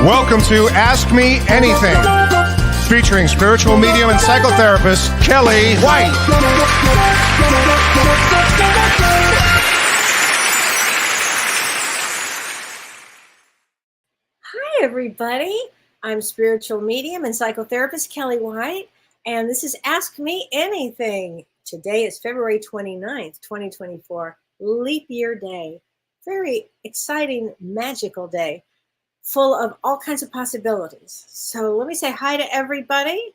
Welcome to Ask Me Anything, featuring spiritual medium and psychotherapist Kellee White. Hi, everybody. I'm spiritual medium and psychotherapist Kellee White, and this is Ask Me Anything. Today is February 29th, 2024, leap year day. Very exciting, magical day, full of all kinds of possibilities. So let me say hi to everybody.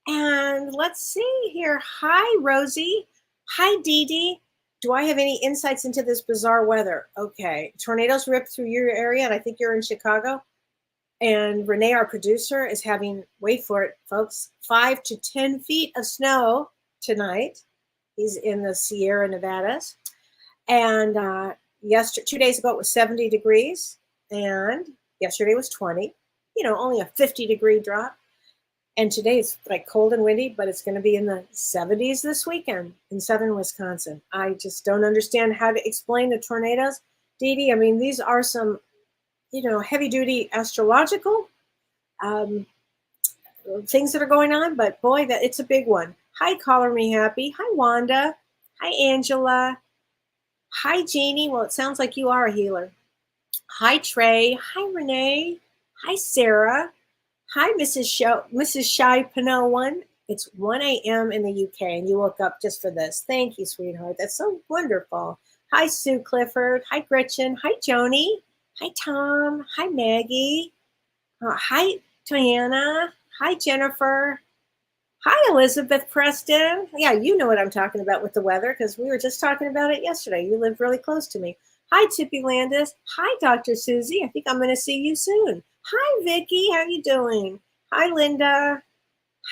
And let's see here. Hi, Rosie. Hi, Dee Dee. Do I have any insights into this bizarre weather? Okay. Tornadoes ripped through your area, and I think you're in Chicago. And Renee, our producer, is having, wait for it, folks, 5 to 10 feet of snow tonight. He's in the Sierra Nevadas. And 2 days ago, it was 70 degrees. And yesterday was 20. Only a 50-degree drop. And today it's like cold and windy, but it's going to be in the 70s this weekend in southern Wisconsin. I just don't understand how to explain the tornadoes. Dee Dee, I mean, these are some, heavy-duty astrological things that are going on, but boy, it's a big one. Hi, Color Me Happy. Hi, Wanda. Hi, Angela. Hi, Jeannie. Well, it sounds like you are a healer. Hi, Trey. Hi, Renee. Hi, Sarah. Hi, Mrs. Shy Pinot 1. It's 1 a.m. in the UK, and you woke up just for this. Thank you, sweetheart. That's so wonderful. Hi, Sue Clifford. Hi, Gretchen. Hi, Joni. Hi, Tom. Hi, Maggie. Hi, Diana. Hi, Jennifer. Hi, Elizabeth Preston. Yeah, you know what I'm talking about with the weather because we were just talking about it yesterday. You live really close to me. Hi, Tippy Landis. Hi, Dr. Susie. I think I'm going to see you soon. Hi, Vicki. How you doing? Hi, Linda.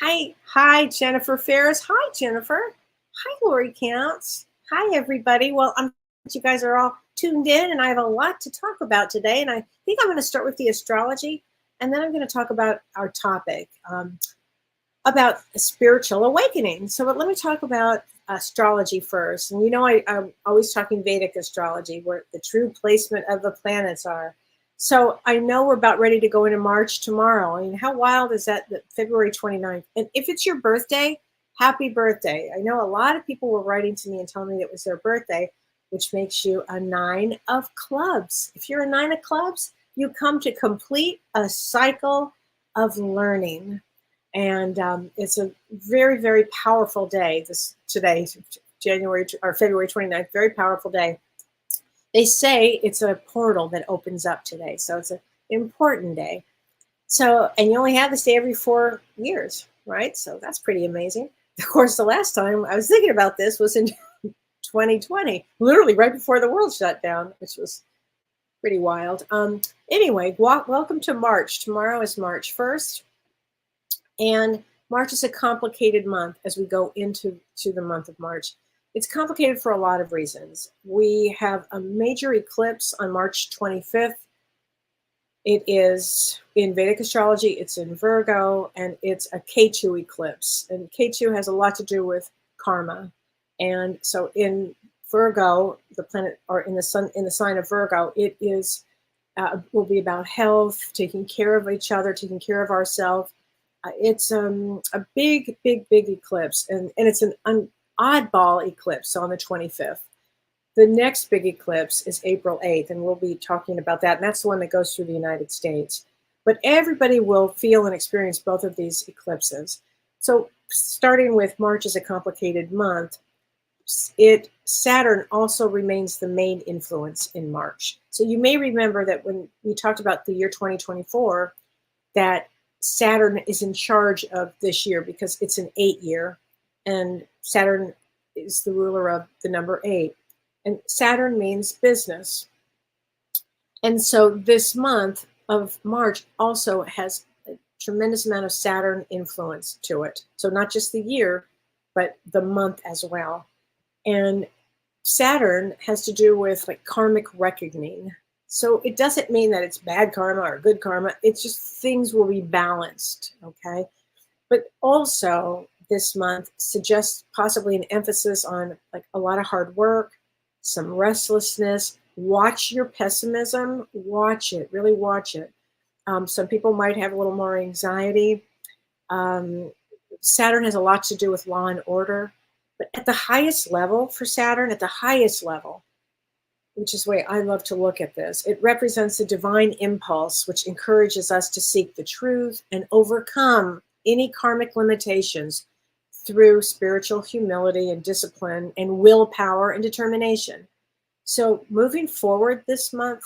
Hi, Jennifer Ferris. Hi, Jennifer. Hi, Lori Counts. Hi, everybody. Well, I'm glad you guys are all tuned in, and I have a lot to talk about today. And I think I'm going to start with the astrology, and then I'm going to talk about our topic, about spiritual awakening. So let me talk about astrology first. And I'm always talking Vedic astrology, where the true placement of the planets are. So I know we're about ready to go into March tomorrow. I mean, how wild is that February 29th? And if it's your birthday, happy birthday. I know a lot of people were writing to me and telling me it was their birthday, which makes you a 9 of clubs. If you're a 9 of clubs, you come to complete a cycle of learning. And it's a very, very powerful day. Today, February 29th, very powerful day. They say it's a portal that opens up today. So it's an important day. So, and you only have this day every 4 years, right? So that's pretty amazing. Of course, the last time I was thinking about this was in 2020, literally right before the world shut down, which was pretty wild. Anyway, welcome to March. Tomorrow is March 1st. And March is a complicated month as we go into the month of March. It's complicated for a lot of reasons. We have a major eclipse on March 25th. It is in Vedic astrology, it's in Virgo, and it's a Ketu eclipse. And Ketu has a lot to do with karma. And so in Virgo, the planet, or in the sign of Virgo, it is will be about health, taking care of each other, taking care of ourselves. It's a big, big, big eclipse, and it's an oddball eclipse, so on the 25th. The next big eclipse is April 8th, and we'll be talking about that, and that's the one that goes through the United States. But everybody will feel and experience both of these eclipses. So starting with March is a complicated month, Saturn also remains the main influence in March. So you may remember that when we talked about the year 2024, that Saturn is in charge of this year because it's an 8-year, and Saturn is the ruler of the number 8. And Saturn means business. And so this month of March also has a tremendous amount of Saturn influence to it. So not just the year, but the month as well. And Saturn has to do with like karmic reckoning. So it doesn't mean that it's bad karma or good karma. It's just things will be balanced, okay? But also this month suggests possibly an emphasis on like a lot of hard work, some restlessness. Watch your pessimism. Watch it. Really watch it. Some people might have a little more anxiety. Saturn has a lot to do with law and order. But at the highest level for Saturn, at the highest level, which is the way I love to look at this, it represents a divine impulse which encourages us to seek the truth and overcome any karmic limitations through spiritual humility and discipline and willpower and determination. So moving forward this month,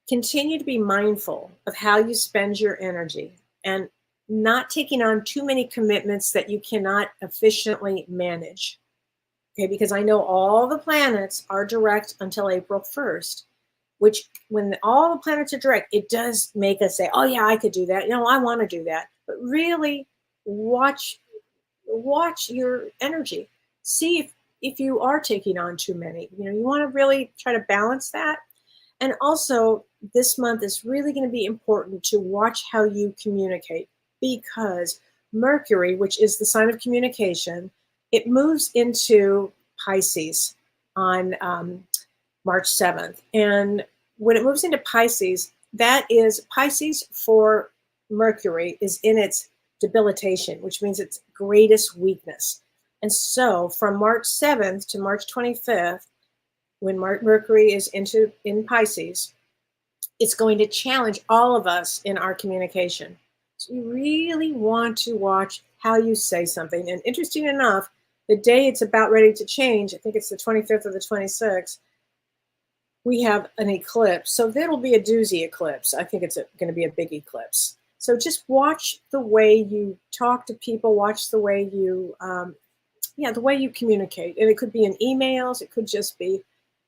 continue to be mindful of how you spend your energy and not taking on too many commitments that you cannot efficiently manage. Okay, because I know all the planets are direct until April 1st, which when all the planets are direct, it does make us say, oh yeah, I could do that. I want to do that. But really watch your energy. See if you are taking on too many. You want to really try to balance that. And also, this month is really going to be important to watch how you communicate, because Mercury, which is the sign of communication, it moves into Pisces on March 7th. And when it moves into Pisces, that is Pisces for Mercury is in its debilitation, which means its greatest weakness. And so from March 7th to March 25th, when Mercury is in Pisces, it's going to challenge all of us in our communication. So you really want to watch how you say something. And interesting enough, the day it's about ready to change, I think it's the 25th or the 26th, we have an eclipse. So that'll be a doozy eclipse. I think it's going to be a big eclipse. So just watch the way you talk to people, watch the way you, the way you communicate. And it could be in emails, it could just be,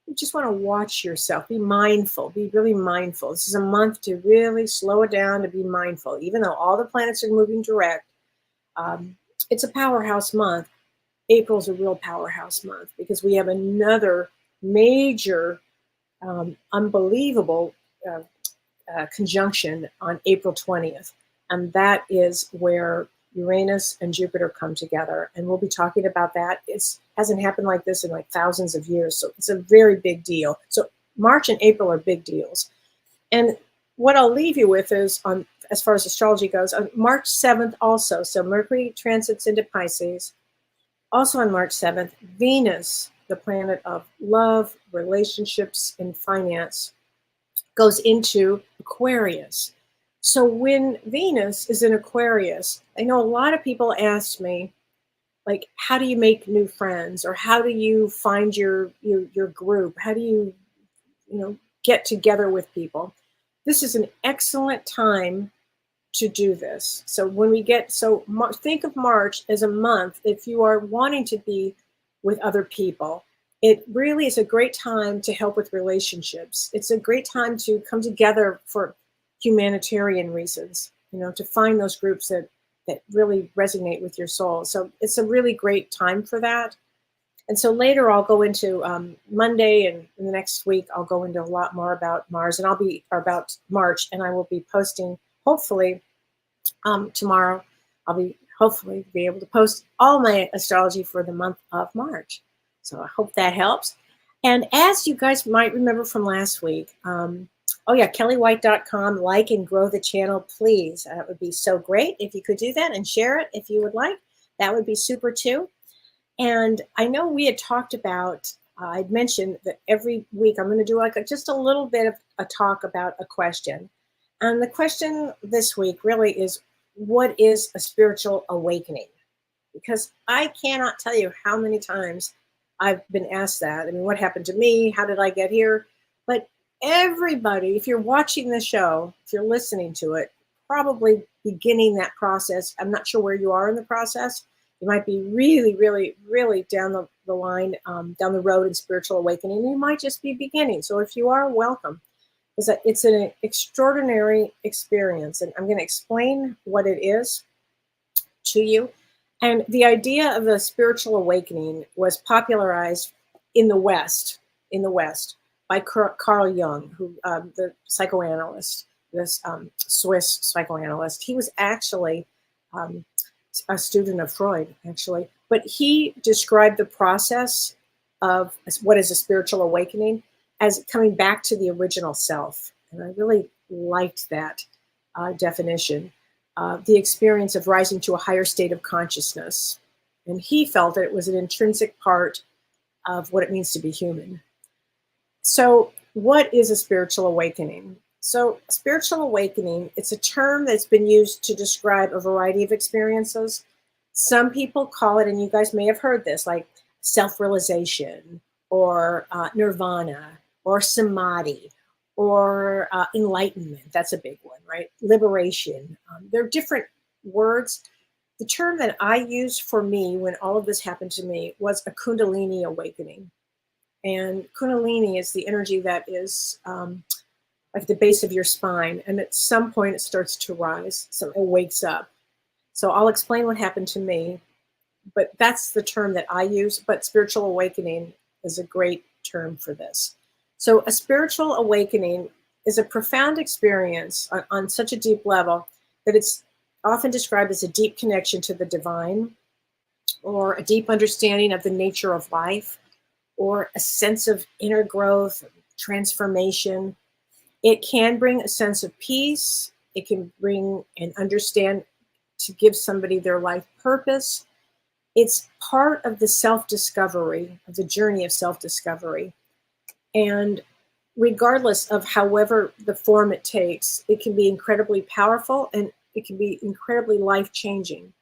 you just want to watch yourself, be mindful, be really mindful. This is a month to really slow it down, to be mindful. Even though all the planets are moving direct, it's a powerhouse month. April's a real powerhouse month because we have another major, unbelievable conjunction on April 20th. And that is where Uranus and Jupiter come together. And we'll be talking about that. It hasn't happened like this in like thousands of years. So it's a very big deal. So March and April are big deals. And what I'll leave you with is, as far as astrology goes, on March 7th also, so Mercury transits into Pisces. Also on March 7th, Venus, the planet of love, relationships, and finance, goes into Aquarius. So when Venus is in Aquarius, I know a lot of people ask me, like, how do you make new friends? Or how do you find your group? How do you, get together with people? This is an excellent time to do this. So when we think of March as a month, if you are wanting to be with other people, it really is a great time to help with relationships. It's a great time to come together for humanitarian reasons, to find those groups that really resonate with your soul. So it's a really great time for that. And so later I'll go into Monday and in the next week, I'll go into a lot more about Mars and about March, and I will be posting, hopefully tomorrow, I'll be hopefully be able to post all my astrology for the month of March. So I hope that helps. And as you guys might remember from last week, kelleywhite.com, like and grow the channel, please. That would be so great if you could do that and share it if you would like. That would be super too. And I know we had talked about, I'd mentioned that every week I'm going to do just a little bit of a talk about a question. And the question this week really is, what is a spiritual awakening? Because I cannot tell you how many times I've been asked that. I mean, what happened to me? How did I get here? But everybody, if you're watching the show, if you're listening to it, probably beginning that process. I'm not sure where you are in the process. You might be really, really, really down the line, down the road in spiritual awakening. You might just be beginning. So if you are, welcome. It's an extraordinary experience. And I'm going to explain what it is to you. And the idea of the spiritual awakening was popularized in the West by Carl Jung, who the psychoanalyst, this Swiss psychoanalyst. He was actually a student of Freud, actually. But he described the process of what is a spiritual awakening as coming back to the original self. And I really liked that. definition, the experience of rising to a higher state of consciousness. And he felt that it was an intrinsic part of what it means to be human. So what is a spiritual awakening? So spiritual awakening, it's a term that's been used to describe a variety of experiences. Some people call it, and you guys may have heard this, like self-realization or nirvana or samadhi or enlightenment. That's a big one, right? Liberation. They're different words. The term that I used for me when all of this happened to me was a Kundalini awakening. And Kundalini is the energy that is like the base of your spine. And at some point it starts to rise. So it wakes up. So I'll explain what happened to me. But that's the term that I use. But spiritual awakening is a great term for this. So a spiritual awakening is a profound experience on such a deep level that it's often described as a deep connection to the divine, or a deep understanding of the nature of life, or a sense of inner growth, transformation. It can bring a sense of peace. It can bring and understand to give somebody their life purpose. It's part of the self-discovery, of the journey of self-discovery. And regardless of however the form it takes, it can be incredibly powerful and it can be incredibly life-changing.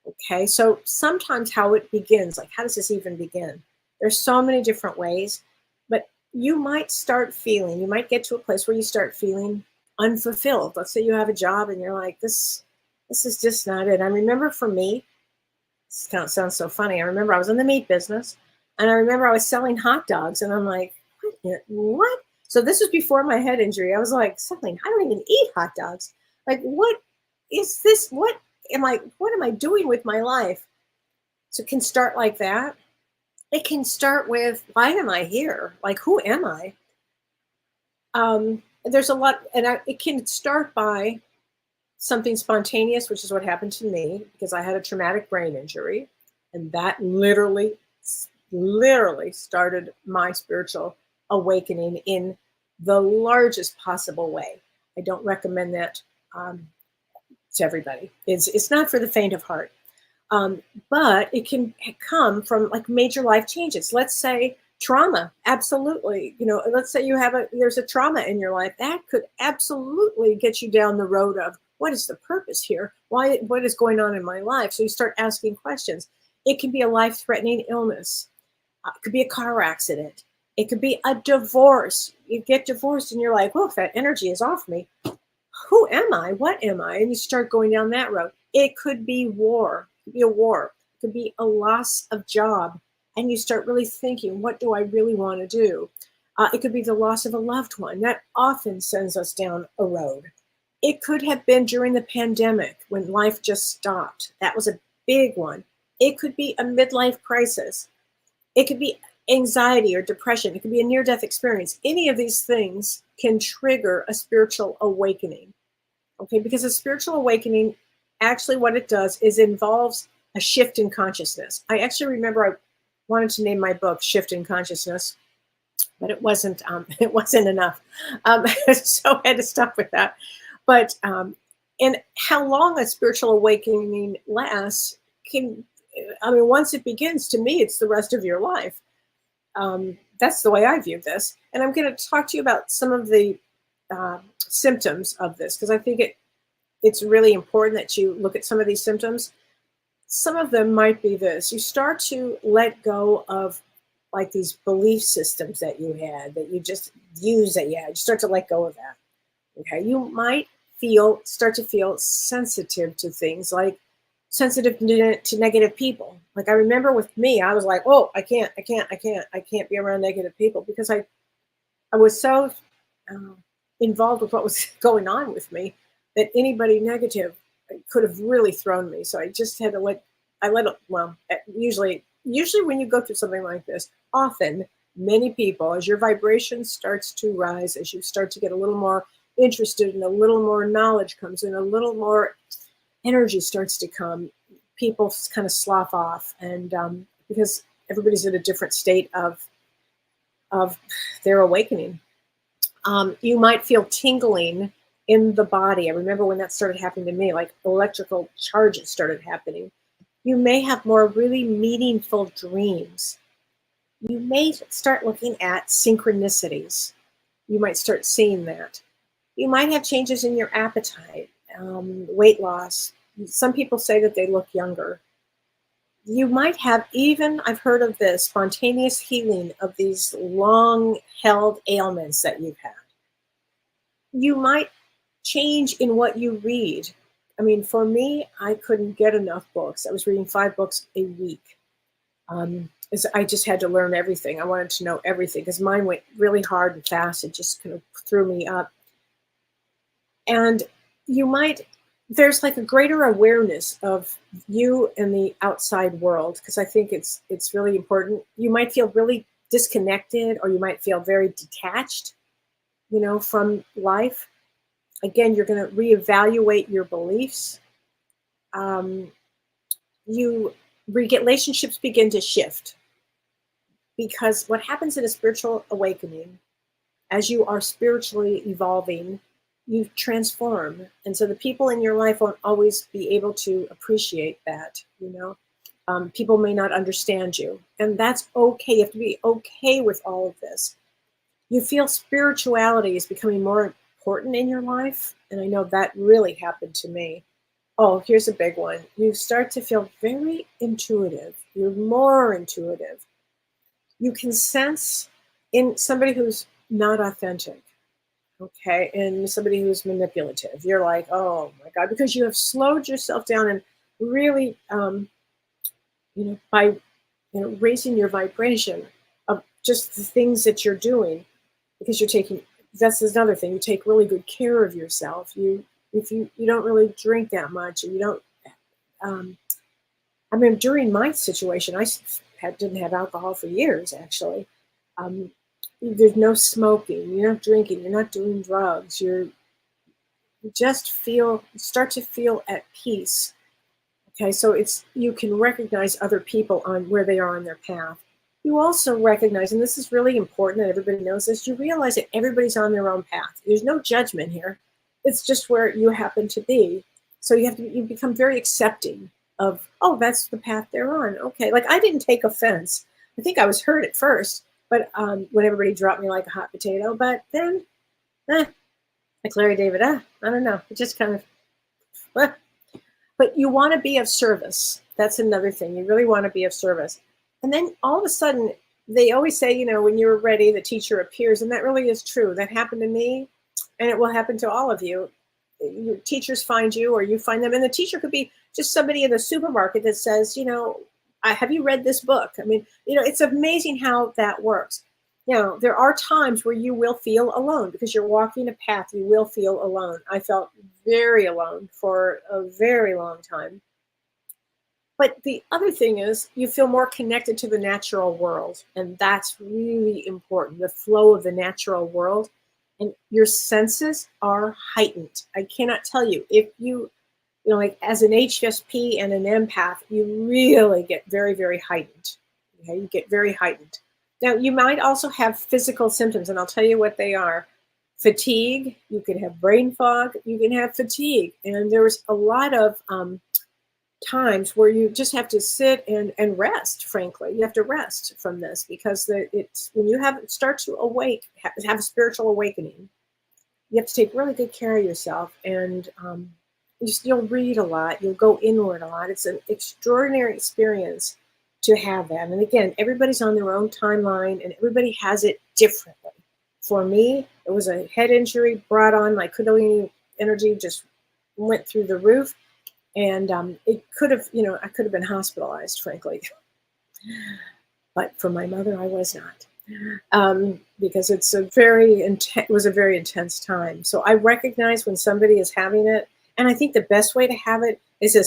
Okay, so sometimes how it begins, like how does this even begin? There's so many different ways, but you might start feeling, you might get to a place where you start feeling unfulfilled. Let's say you have a job and you're like, this is just not it. I remember for me, this sounds so funny. I remember I was in the meat business and I remember I was selling hot dogs and I'm like, what? So this was before my head injury. I was like, I don't even eat hot dogs. Like, what is this? What am I doing with my life? So it can start like that. It can start with, why am I here? Like, who am I? There's a lot, and it can start by something spontaneous, which is what happened to me because I had a traumatic brain injury, and that literally started my spiritual awakening in the largest possible way. I don't recommend that to everybody. It's not for the faint of heart. But it can come from like major life changes. Let's say trauma, absolutely. Let's say there's a trauma in your life that could absolutely get you down the road of what is the purpose here? What is going on in my life? So you start asking questions. It can be a life-threatening illness. It could be a car accident. It could be a divorce. You get divorced and you're like, well, if that energy is off me, who am I? What am I? And you start going down that road. It could be war. It could be a war. It could be a loss of job. And you start really thinking, what do I really want to do? It could be the loss of a loved one. That often sends us down a road. It could have been during the pandemic when life just stopped. That was a big one. It could be a midlife crisis. It could be anxiety or depression. It could be a near-death experience. Any of these things can trigger a spiritual awakening. Okay, because a spiritual awakening, actually what it does is involves a shift in consciousness. I actually remember I wanted to name my book Shift in Consciousness, but it wasn't enough. So I had to stop with that. But and how long a spiritual awakening lasts once it begins, to me, it's the rest of your life. That's the way I view this. And I'm going to talk to you about some of the symptoms of this, because I think it's really important that you look at some of these symptoms. Some of them might be this. You start to let go of like these belief systems that you had, that you just use that you had. You start to let go of that. Okay. You might start to feel sensitive to things, like sensitive to negative people. Like I remember with me, I was like, oh, I can't be around negative people, because I was so involved with what was going on with me that anybody negative could have really thrown me. So I just had to usually when you go through something like this, often many people, as your vibration starts to rise, as you start to get a little more interested and a little more knowledge comes in, a little more energy starts to come, people kind of slough off. And because everybody's in a different state of their awakening. You might feel tingling in the body. I remember when that started happening to me, like electrical charges started happening. You may have more really meaningful dreams. You may start looking at synchronicities. You might start seeing that. You might have changes in your appetite, weight loss. Some people say that they look younger. You might have even, I've heard of this, spontaneous healing of these long-held ailments that you've had. You might change in what you read. I mean, for me, I couldn't get enough books. I was reading 5 books a week. I just had to learn everything. I wanted to know everything because mine went really hard and fast. It just kind of threw me up. And you might, there's like a greater awareness of you and the outside world, because I think it's really important. You might feel really disconnected, or you might feel very detached, from life. Again, you're going to reevaluate your beliefs. Relationships begin to shift, because what happens in a spiritual awakening, as you are spiritually evolving, you transform. And so the people in your life won't always be able to appreciate that, People may not understand you, and that's okay. You have to be okay with all of this. You feel spirituality is becoming more important in your life, and I know that really happened to me. Oh, here's a big one. You start to feel very intuitive. You're more intuitive. You can sense in somebody who's not authentic, okay, and somebody who's manipulative. You're like, oh my God, because you have slowed yourself down and really, by raising your vibration of just the things that you're doing, because that's another thing. You take really good care of yourself. If you don't really drink that much, or you don't, during my situation, I didn't have alcohol for years, actually. There's no smoking, you're not drinking, you're not doing drugs. You start to feel at peace. Okay, so you can recognize other people on where they are on their path. You also recognize, and this is really important that everybody knows this, you realize that everybody's on their own path. There's no judgment here. It's just where you happen to be. So you become very accepting of, oh, that's the path they're on. Okay, like I didn't take offense. I think I was hurt at first, but when everybody dropped me like a hot potato, but then, like Larry David, I don't know. It just kind of, but you want to be of service. That's another thing. You really want to be of service. And then all of a sudden, they always say, when you're ready, the teacher appears. And that really is true. That happened to me, and it will happen to all of you. Your teachers find you, or you find them. And the teacher could be just somebody in the supermarket that says, have you read this book? I mean, it's amazing how that works. There are times where you will feel alone because you're walking a path. You will feel alone. I felt very alone for a very long time. But the other thing is you feel more connected to the natural world. And that's really important, the flow of the natural world. And your senses are heightened. I cannot tell you, if like as an HSP and an empath, you really get very, very heightened. Okay, you get very heightened. Now, you might also have physical symptoms, and I'll tell you what they are. Fatigue, you can have brain fog, you can have fatigue. And there's a lot of times where you just have to sit and rest, frankly. You have to rest from this, because it's when you start to have a spiritual awakening, you have to take really good care of yourself, and you'll read a lot, you'll go inward a lot. It's an extraordinary experience to have that. And again, everybody's on their own timeline, and everybody has it differently. For me, it was a head injury brought on. My Kundalini energy just went through the roof. And it could have, I could have been hospitalized, frankly. But for my mother, I was not, because it was a very intense time. So I recognize when somebody is having it, and I think the best way to have it is a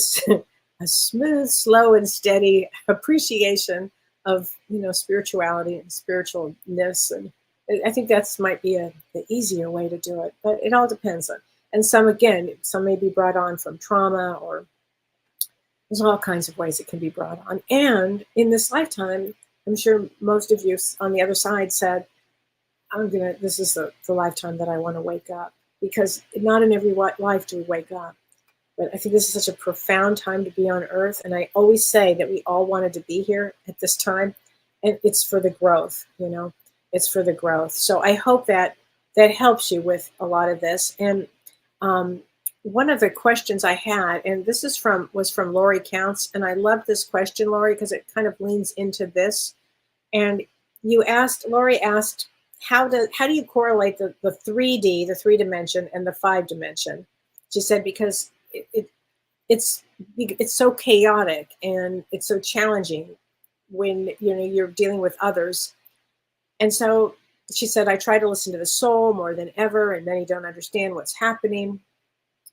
smooth, slow, and steady appreciation of spirituality and spiritualness, and I think that's might be the easier way to do it. But it all depends on. And some may be brought on from trauma, or there's all kinds of ways it can be brought on. And in this lifetime, I'm sure most of you on the other side said, this is the lifetime that I want to wake up. because not in every life do we wake up. But I think this is such a profound time to be on Earth. And I always say that we all wanted to be here at this time. And it's for the growth, it's for the growth. So I hope that that helps you with a lot of this. And one of the questions I had, and this was from Lori Counts. And I love this question, Lori, because it kind of leans into this. And Lori asked, how do you correlate the 3D, the 3 dimension, and the 5 dimension? She said, because it's so chaotic and it's so challenging when you're dealing with others. And so she said, I try to listen to the soul more than ever, and many don't understand what's happening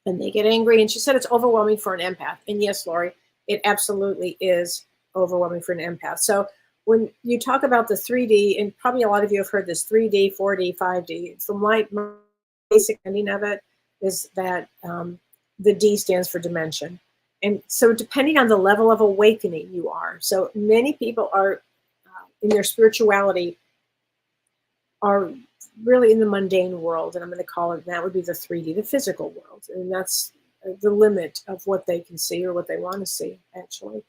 and they get angry. And she said it's overwhelming for an empath. And yes, Lori, it absolutely is overwhelming for an empath. So when you talk about the 3D, and probably a lot of you have heard this 3D, 4D, 5D, from my basic ending of it is that the D stands for dimension. And so depending on the level of awakening you are, so many people are in their spirituality are really in the mundane world, and I'm going to call it, that would be the 3D, the physical world. And that's the limit of what they can see or what they want to see, actually.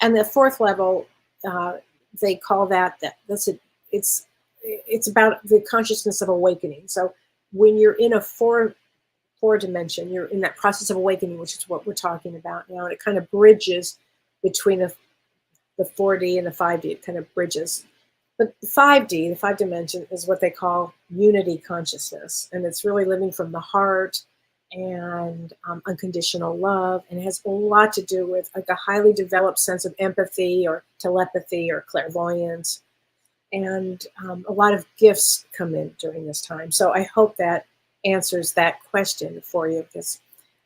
And the fourth level, they call it's about the consciousness of awakening. So when you're in a four dimension, you're in that process of awakening, which is what we're talking about now. And it kind of bridges between the 4D and the 5D. It kind of bridges. But the 5D, the 5 dimension, is what they call unity consciousness. And it's really living from the heart and unconditional love. And it has a lot to do with like a highly developed sense of empathy or telepathy or clairvoyance. And a lot of gifts come in during this time. So I hope that answers that question for you. Because,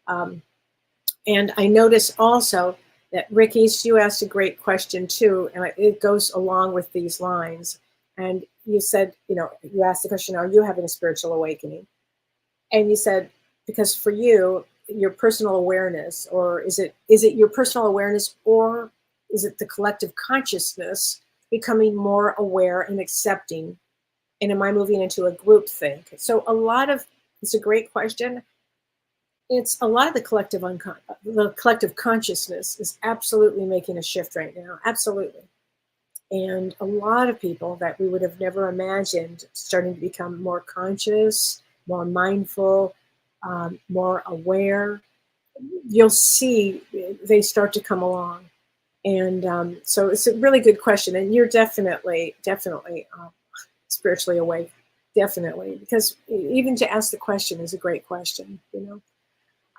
and I notice also that Ricky, you asked a great question too, and it goes along with these lines. And you said, you asked the question, are you having a spiritual awakening? And you said, because for you, your personal awareness, or is it your personal awareness, or is it the collective consciousness becoming more aware and accepting? And am I moving into a group thing? So it's a great question. It's a lot of the collective consciousness is absolutely making a shift right now. Absolutely. And a lot of people that we would have never imagined starting to become more conscious, more mindful, more aware. You'll see they start to come along. And so it's a really good question. And you're definitely spiritually awake. Definitely. Because even to ask the question is a great question,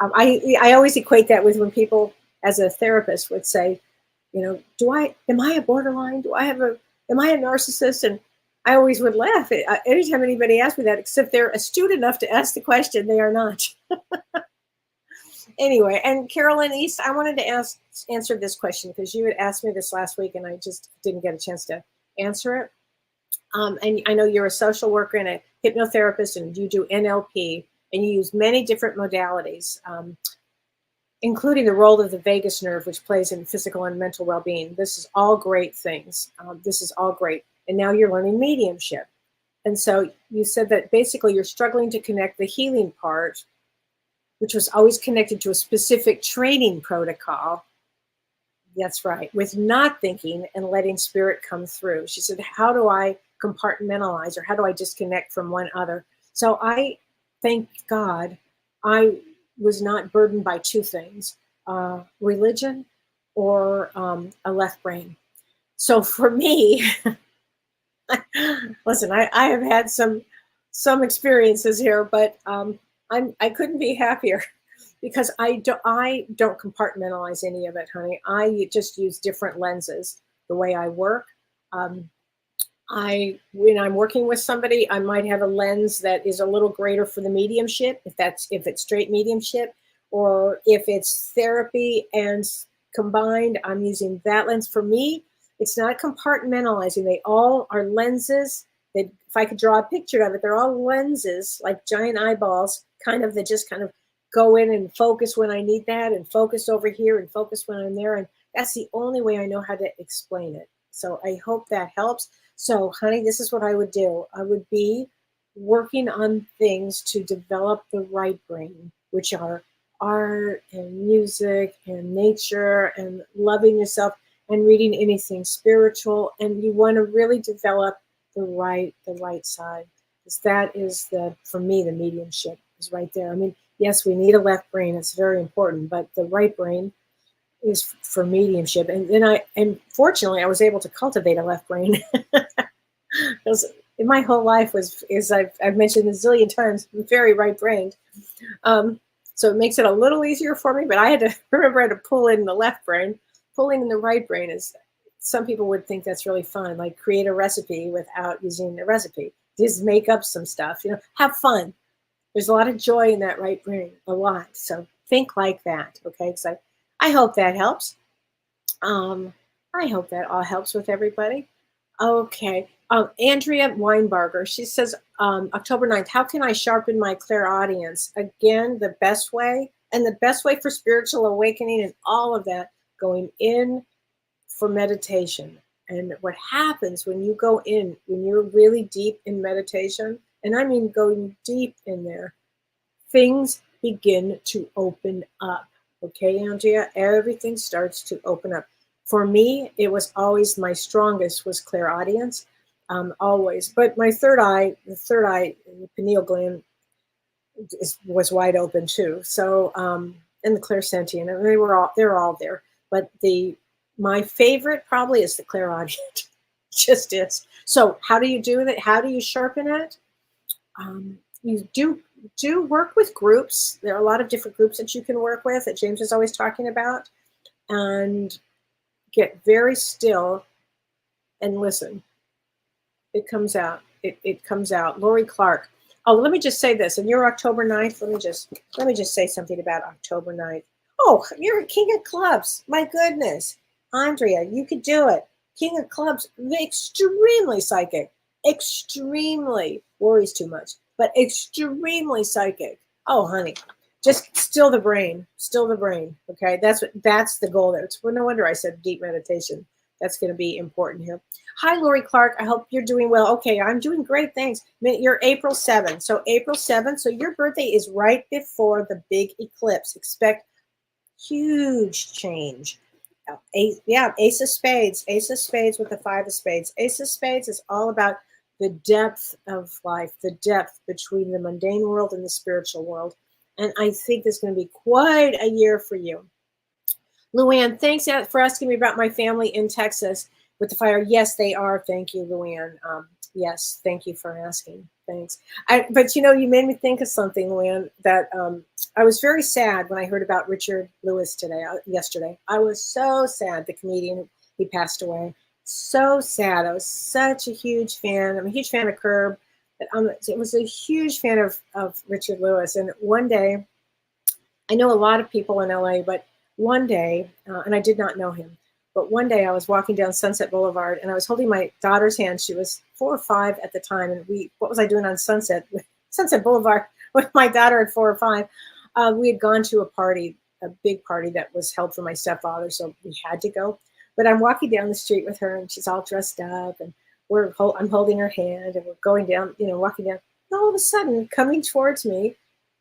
I always equate that with when people, as a therapist, would say, am I a borderline? Am I a narcissist? And I always would laugh anytime anybody asked me that, except they're astute enough to ask the question. They are not. Anyway, and Carolyn East, I wanted to answer this question because you had asked me this last week and I just didn't get a chance to answer it. And I know you're a social worker and a hypnotherapist, and you do NLP, and you use many different modalities, including the role of the vagus nerve, which plays in physical and mental well-being. This is all great things. This is all great. And now you're learning mediumship. And so you said that basically you're struggling to connect the healing part, which was always connected to a specific training protocol. That's right, with not thinking and letting spirit come through. She said, how do I compartmentalize, or how do I disconnect from one other? So I thank God I was not burdened by two things, religion or a left brain. So for me, listen, I have had some experiences here, but I couldn't be happier because I don't compartmentalize any of it, honey. I just use different lenses the way I work. When I'm working with somebody, I might have a lens that is a little greater for the mediumship, if it's straight mediumship, or if it's therapy and combined, I'm using that lens. For me, it's not compartmentalizing. They all are lenses that, if I could draw a picture of it, they're all lenses, like giant eyeballs, that just kind of go in and focus when I need that, and focus over here and focus when I'm there. And that's the only way I know how to explain it. So I hope that helps. So, honey, this is what I would do. I would be working on things to develop the right brain, which are art and music and nature and loving yourself and reading anything spiritual. And you want to really develop the right side, because that is for me, the mediumship is right there. I mean, yes, we need a left brain. It's very important, but the right brain is for mediumship. And then fortunately I was able to cultivate a left brain because in my whole life I've mentioned a zillion times, I'm very right-brained. So it makes it a little easier for me, but I had to remember how to pull in the left brain. Pulling in the right brain is, some people would think that's really fun, like create a recipe without using the recipe. Just make up some stuff, have fun. There's a lot of joy in that right brain, a lot. So think like that, okay? So I hope that helps. I hope that all helps with everybody. Okay. Andrea Weinbarger, she says, October 9th, how can I sharpen my clairaudience? Again, the best way for spiritual awakening and all of that, going in for meditation. And what happens when you go in, when you're really deep in meditation, and I mean going deep in there, things begin to open up. Okay, Andrea, everything starts to open up. For me, it was always my strongest was clairaudience, always. But my third eye, the pineal gland was wide open too. So, and the clairsentient, and they're all there. But my favorite probably is the clairaudient. Just is. So how do you do that? How do you sharpen it? You do work with groups. There are a lot of different groups that you can work with that James is always talking about, and get very still and listen. It comes out. It comes out. Lori Clark. Oh, let me just say this. And you're October 9th. Let me just say something about October 9th. Oh, you're a king of clubs. My goodness. Andrea, you could do it. King of clubs, extremely psychic. Extremely, worries too much, but extremely psychic. Oh, honey, just still the brain. Okay, that's the goal there. Well, no wonder I said deep meditation. That's going to be important here. Hi, Lori Clark. I hope you're doing well. Okay, I'm doing great. Thanks. You're April 7th. So April 7th. So your birthday is right before the big eclipse. Expect huge change. Ace of Spades with the Five of Spades. Ace of Spades is all about the depth of life, the depth between the mundane world and the spiritual world. And I think this is going to be quite a year for you. Luann, thanks for asking me about my family in Texas with the fire. Yes, they are. Thank you, Luann. Yes, thank you for asking. Thanks. But you made me think of something, Luann, that I was very sad when I heard about Richard Lewis yesterday. I was so sad, the comedian, he passed away. So sad. I was such a huge fan. I'm a huge fan of Curb. But I was a huge fan of Richard Lewis. And one day, I know a lot of people in LA, but one day, and I did not know him, but one day I was walking down Sunset Boulevard and I was holding my daughter's hand. She was 4 or 5 at the time. And what was I doing on Sunset Boulevard with my daughter at 4 or 5? We had gone to a big party that was held for my stepfather. So we had to go. But I'm walking down the street with her and she's all dressed up and I'm holding her hand and we're going down, walking down. And all of a sudden, coming towards me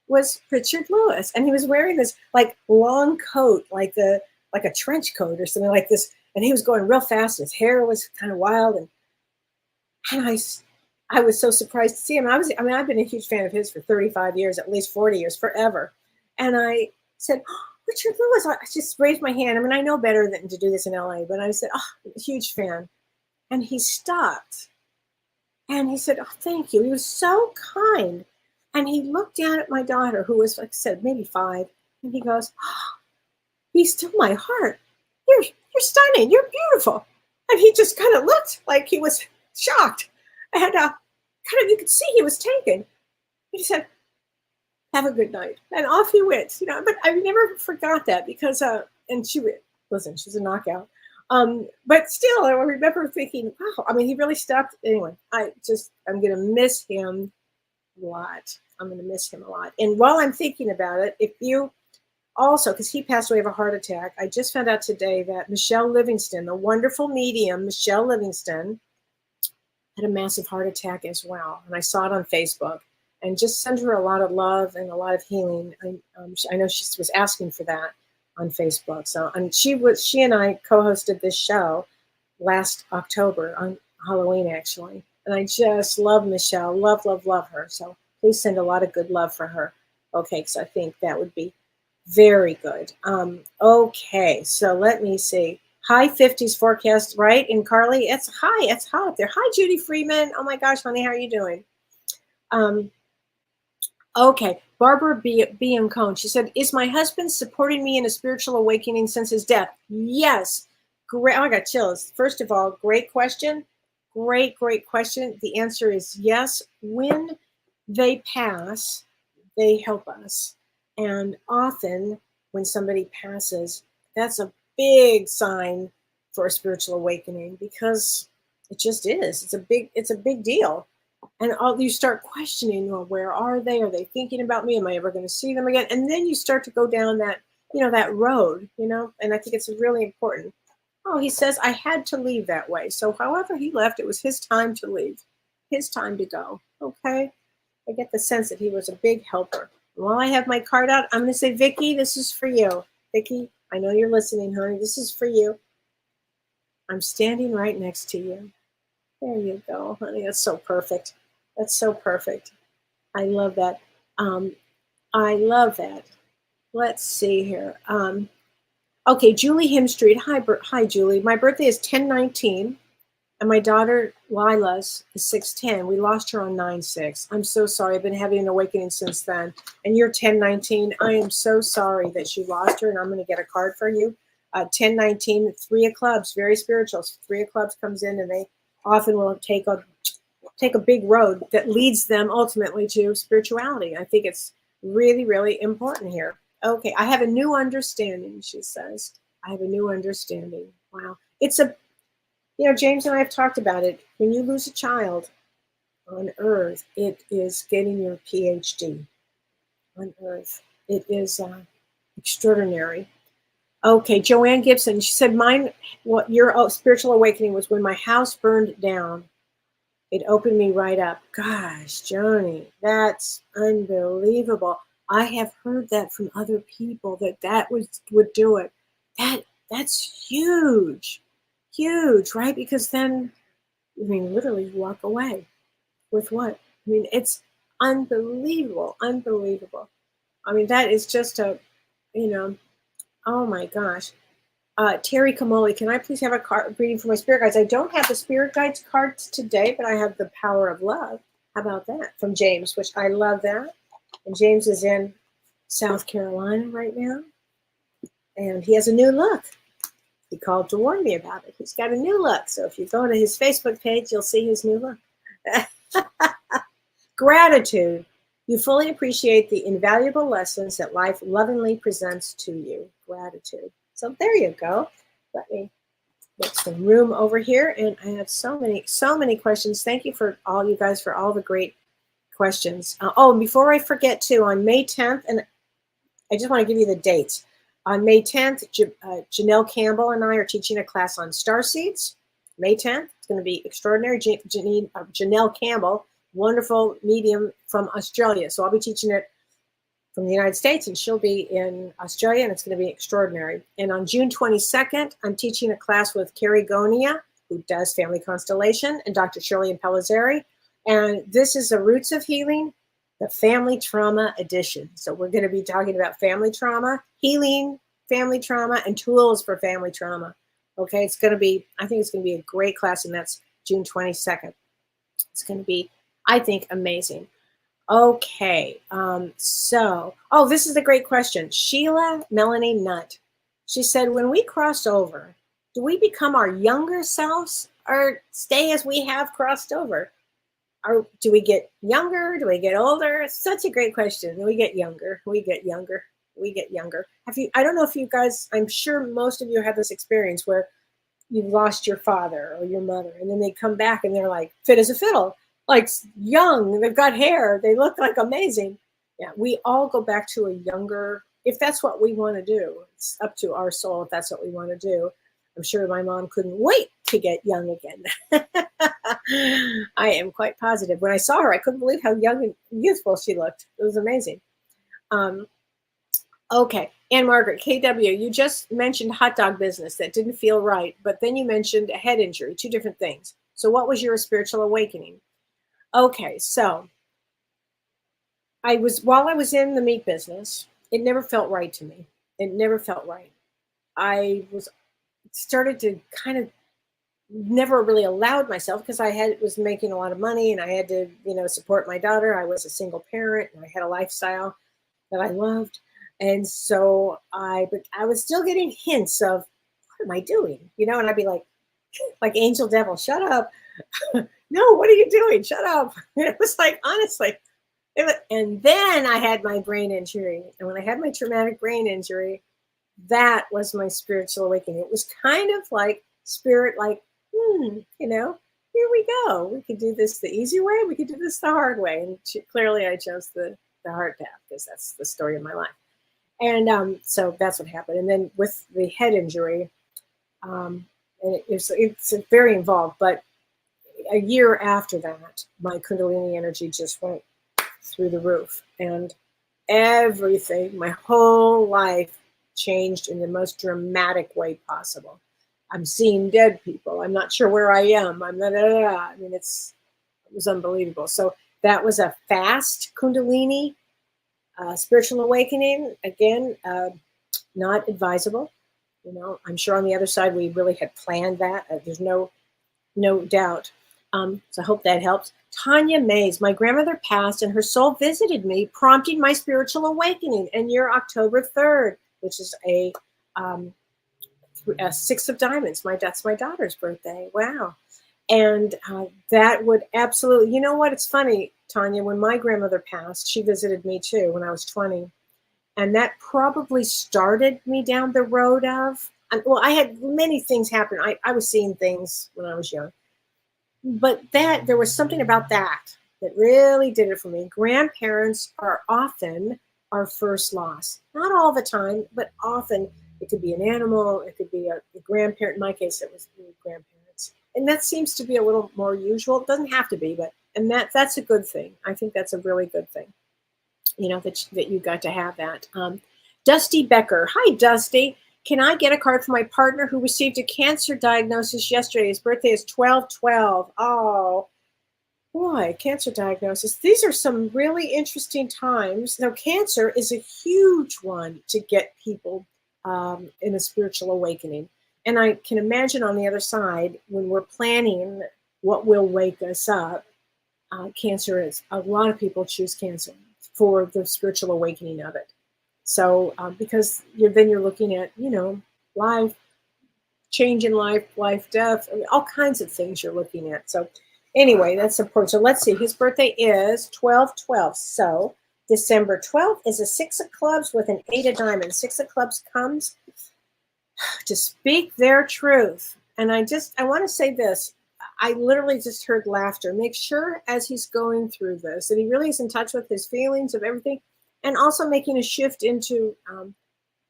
was Richard Lewis. And he was wearing this like long coat, like a trench coat or something like this. And he was going real fast. His hair was kind of wild. And I was so surprised to see him. I've been a huge fan of his for 35 years, at least 40 years, forever. And I said, oh, Richard Lewis. I just raised my hand. I know better than to do this in LA, but I said, oh, huge fan. And he stopped and he said, oh, thank you. He was so kind. And he looked down at my daughter, who was, like I said, maybe 5. And he goes, oh, he stole my heart. You're stunning. You're beautiful. And he just kind of looked like he was shocked. And you could see he was taken. He said, have a good night. And off he went, but I never forgot that because, and she's a knockout. But still, I remember thinking, wow, he really stopped. Anyway, I'm going to miss him a lot. And while I'm thinking about it, if you also, because he passed away of a heart attack, I just found out today that Michelle Livingston, the wonderful medium, Michelle Livingston, had a massive heart attack as well. And I saw it on Facebook. And just send her a lot of love and a lot of healing. I know she was asking for that on Facebook. So, and she and I co-hosted this show last October on Halloween, actually. And I just love Michelle, love her. So please send a lot of good love for her. Okay, because I think that would be very good. Okay, so let me see. High 50s forecast, right? And Carly, it's hot up there. Hi, Judy Freeman. Oh my gosh, honey, how are you doing? Okay, Barbara B. and Cone. She said, "Is my husband supporting me in a spiritual awakening since his death?" Yes. Great. Oh, I got chills. First of all, great question. Great question. The answer is yes. When they pass, they help us. And often when somebody passes, that's a big sign for a spiritual awakening, because it just is. It's a big deal. And you start questioning, well, where are they? Are they thinking about me? Am I ever going to see them again? And then you start to go down that, that road, and I think it's really important. Oh, he says, I had to leave that way. So however he left, it was his time to leave, his time to go. Okay. I get the sense that he was a big helper. While I have my card out, I'm going to say, Vicki, this is for you. Vicki, I know you're listening, honey. This is for you. I'm standing right next to you. There you go, honey. That's so perfect. That's so perfect. I love that. I love that. Let's see here. Okay, Julie Himstreet. Hi, Julie. My birthday is 10/19, and my daughter Lila's is 6/10. We lost her on 9/6. I'm so sorry. I've been having an awakening since then. And you're 10/19. I am so sorry that you lost her, and I'm going to get a card for you. 10/19, 3 of clubs, very spiritual. 3 of clubs comes in, and they often will take a big road that leads them ultimately to spirituality. I think it's really, really important here. Okay, I have a new understanding, she says. I have a new understanding. Wow. It's James and I have talked about it. When you lose a child on Earth, it is getting your PhD on Earth. It is extraordinary. Okay, Joanne Gibson, she said, your spiritual awakening was when my house burned down. It opened me right up. Gosh, Joni, that's unbelievable. I have heard that from other people that would do it. That's huge, right? Because then, literally you walk away with what? It's unbelievable. That is just oh my gosh. Terry Kamoli, can I please have a card reading for my spirit guides? I don't have the spirit guides cards today, but I have the power of love. How about that? From James, which I love that. And James is in South Carolina right now. And he has a new look. He called to warn me about it. He's got a new look. So if you go to his Facebook page, you'll see his new look. Gratitude. You fully appreciate the invaluable lessons that life lovingly presents to you. Gratitude. So there you go. Let me make some room over here. And I have so many questions. Thank you for all you guys for all the great questions. And before I forget too, on May 10th, and I just want to give you the dates. On May 10th, Janelle Campbell and I are teaching a class on starseeds. May 10th, it's going to be extraordinary. Janelle Campbell, wonderful medium from Australia. So I'll be teaching it from the United States, and she'll be in Australia, and it's going to be extraordinary. And on June 22nd, I'm teaching a class with Carrie Gonia, who does family constellation, and Dr. Shirley Pellizzeri. And this is the Roots of Healing, the Family Trauma Edition. So we're going to be talking about family trauma, healing family trauma, and tools for family trauma. Okay, I think it's going to be a great class, and that's June 22nd. It's going to be, I think, amazing. Okay, this is a great question. Sheila Melanie Nutt. She said, when we cross over, do we become our younger selves or stay as we have crossed over? Or do we get younger? Do we get older? It's such a great question. We get younger. I don't know if you guys, I'm sure most of you have this experience where you've lost your father or your mother, and then they come back and they're like fit as a fiddle. Like young, they've got hair, they look like amazing. Yeah, we all go back to a younger, if that's what we want to do. It's up to our soul if that's what we want to do. I'm sure my mom couldn't wait to get young again. I am quite positive. When I saw her, I couldn't believe how young and youthful she looked. It was amazing. Okay. Ann Margaret, KW, you just mentioned hot dog business. That didn't feel right, but then you mentioned a head injury, two different things. So what was your spiritual awakening? Okay, so while I was in the meat business, it never felt right to me. It never felt right. I started to kind of never really allowed myself, because I was making a lot of money and I had to, support my daughter. I was a single parent and I had a lifestyle that I loved. And so but I was still getting hints of, what am I doing? And I'd be like angel devil, shut up. No, what are you doing? Shut up. It was like, honestly. And then I had my brain injury. And when I had my traumatic brain injury, that was my spiritual awakening. It was kind of like spirit, like, here we go. We could do this the easy way. We could do this the hard way. And clearly I chose the hard path, because that's the story of my life. And so that's what happened. And then with the head injury, and it's very involved, but a year after that, my Kundalini energy just went through the roof, and everything, my whole life changed in the most dramatic way possible. I'm seeing dead people. I'm not sure where I am. I mean, it was unbelievable. So that was a fast Kundalini spiritual awakening. Again, not advisable. I'm sure on the other side we really had planned that. There's no doubt. So I hope that helps. Tanya Mays, my grandmother passed and her soul visited me, prompting my spiritual awakening. And you're October 3rd, which is a 6 of diamonds. That's my daughter's birthday. Wow. And that would absolutely, you know what? It's funny, Tanya, when my grandmother passed, she visited me too when I was 20. And that probably started me down the road of, I had many things happen. I was seeing things when I was young. But there was something about that really did it for me. Grandparents are often our first loss. Not all the time, but often. It could be an animal. It could be a grandparent. In my case, it was grandparents. And that seems to be a little more usual. It doesn't have to be, and that's a good thing. I think that's a really good thing, that you got to have that. Dusty Becker. Hi, Dusty. Can I get a card for my partner who received a cancer diagnosis yesterday? His birthday is 12/12. Oh, boy, cancer diagnosis. These are some really interesting times. Now, cancer is a huge one to get people in a spiritual awakening. And I can imagine on the other side, when we're planning what will wake us up, cancer is, a lot of people choose cancer for the spiritual awakening of it. So, because then you're looking at, life, change in life, death, all kinds of things you're looking at. So anyway, that's important. So let's see, his birthday is 12/12. So December 12th is a 6 of clubs with an 8 of diamonds. 6 of clubs comes to speak their truth. And I want to say this. I literally just heard laughter. Make sure as he's going through this that he really is in touch with his feelings of everything, and also making a shift into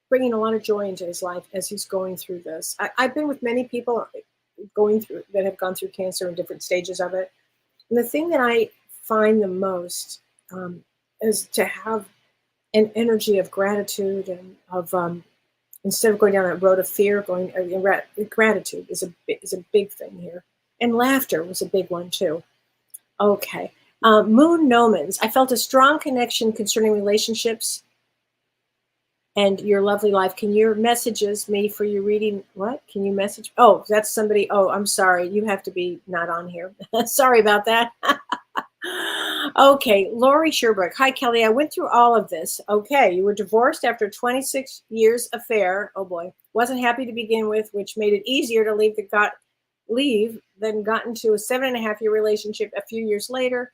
bringing a lot of joy into his life as he's going through this. I've been with many people that have gone through cancer in different stages of it. And the thing that I find the most is to have an energy of gratitude and of instead of going down that road of fear, gratitude is a big thing here. And laughter was a big one too. Okay. Moon Nomans. I felt a strong connection concerning relationships and your lovely life. Can you messages me for your reading? What? Can you message? Oh, that's somebody. Oh, I'm sorry. You have to be not on here. Sorry about that. Okay. Lori Sherbrooke. Hi, Kelly. I went through all of this. Okay. You were divorced after 26 years affair. Oh boy. Wasn't happy to begin with, which made it easier to leave then got into a 7.5-year relationship a few years later.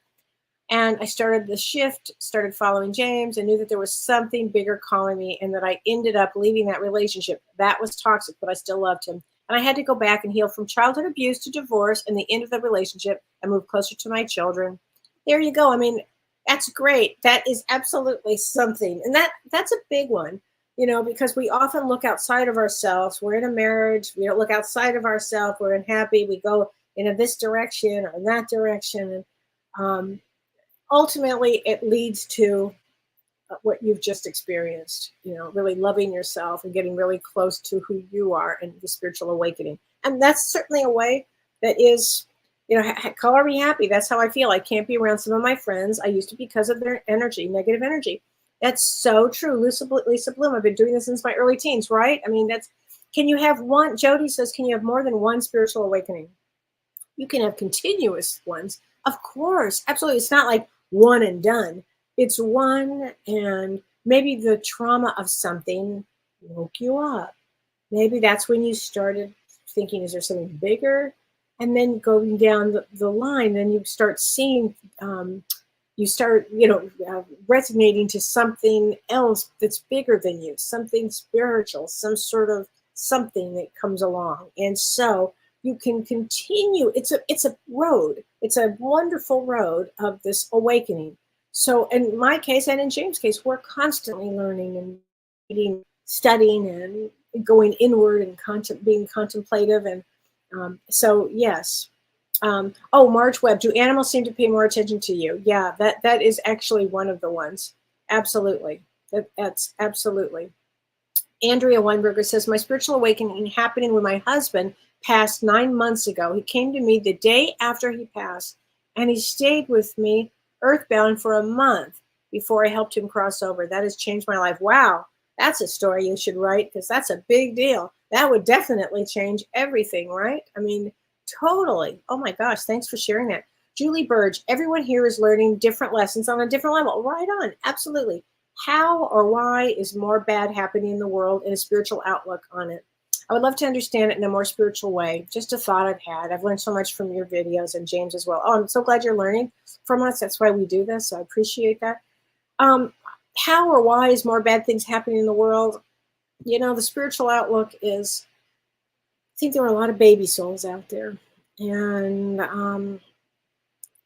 And I started the shift, started following James, and knew that there was something bigger calling me, and that I ended up leaving that relationship. That was toxic, but I still loved him. And I had to go back and heal from childhood abuse to divorce and the end of the relationship and move closer to my children. There you go. I mean, that's great. That is absolutely something. And that's a big one. because we often look outside of ourselves. We're in a marriage. We don't look outside of ourselves. We're unhappy. We go in this direction or that direction. And ultimately, it leads to what you've just experienced, really loving yourself and getting really close to who you are and the spiritual awakening. And that's certainly a way that is, color me happy. That's how I feel. I can't be around some of my friends I used to because of their energy, negative energy. That's so true. Lisa Bloom, I've been doing this since my early teens, right? I mean, can you have one? Jody says, can you have more than one spiritual awakening? You can have continuous ones. Of course, absolutely. It's not like one and done. It's one, and maybe the trauma of something woke you up. Maybe that's when you started thinking, is there something bigger? And then going down the line, then you start seeing, resonating to something else that's bigger than you, something spiritual, some sort of something that comes along. And so you can continue. It's a road. It's a wonderful road of this awakening. So in my case and in James' case, we're constantly learning and reading, studying, and going inward and being contemplative. And so, yes. Marge Webb, do animals seem to pay more attention to you? Yeah, that is actually one of the ones. Absolutely. That's absolutely. Andrea Weinberger says, my spiritual awakening happening when my husband passed 9 months ago. He came to me the day after he passed, and he stayed with me earthbound for a month before I helped him cross over. That has changed my life. Wow, that's a story you should write, because that's a big deal. That would definitely change everything, right? I mean, totally. Oh my gosh, thanks for sharing that. Julie Burge, everyone here is learning different lessons on a different level. Right on, absolutely. How or why is more bad happening in the world and a spiritual outlook on it? I would love to understand it in a more spiritual way. Just a thought I've had. I've learned so much from your videos, and James as well. Oh, I'm so glad you're learning from us. That's why we do this. So I appreciate that. How or why is more bad things happening in the world? The spiritual outlook is, I think there are a lot of baby souls out there. And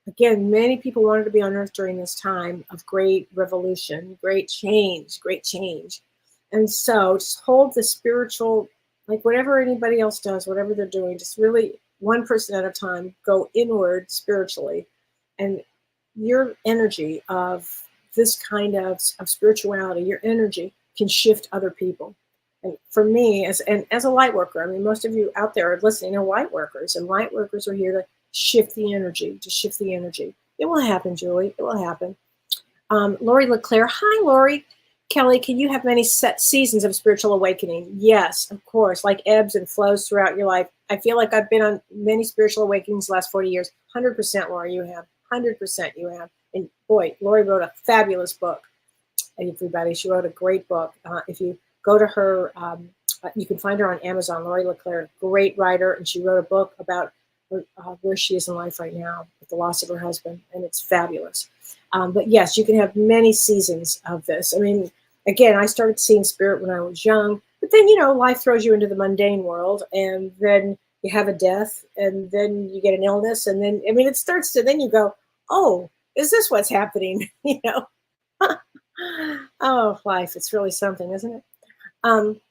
again, many people wanted to be on earth during this time of great revolution, great change. And so just hold the spiritual, like whatever anybody else does, whatever they're doing, just really one person at a time, go inward spiritually. And your energy of this kind of spirituality, your energy can shift other people. And for me, as a light worker, I mean, most of you out there are listening are light workers, and light workers are here to shift the energy, It will happen, Julie. It will happen. Lori LeClaire. Hi, Lori. Kelly, can you have many set seasons of spiritual awakening? Yes, of course, like ebbs and flows throughout your life. I feel like I've been on many spiritual awakenings the last 40 years. 100%, Lori, you have. 100% you have. And boy, Lori wrote a fabulous book. Everybody, she wrote a great book. If you go to her, you can find her on Amazon, Lori LeClaire, great writer, and she wrote a book about where she is in life right now with the loss of her husband, and it's fabulous. But yes, you can have many seasons of this. I mean, again, I started seeing spirit when I was young, but then, life throws you into the mundane world, and then you have a death, and then you get an illness, and then, I mean, it starts to, then you go, oh, is this what's happening? Oh, life, it's really something, isn't it?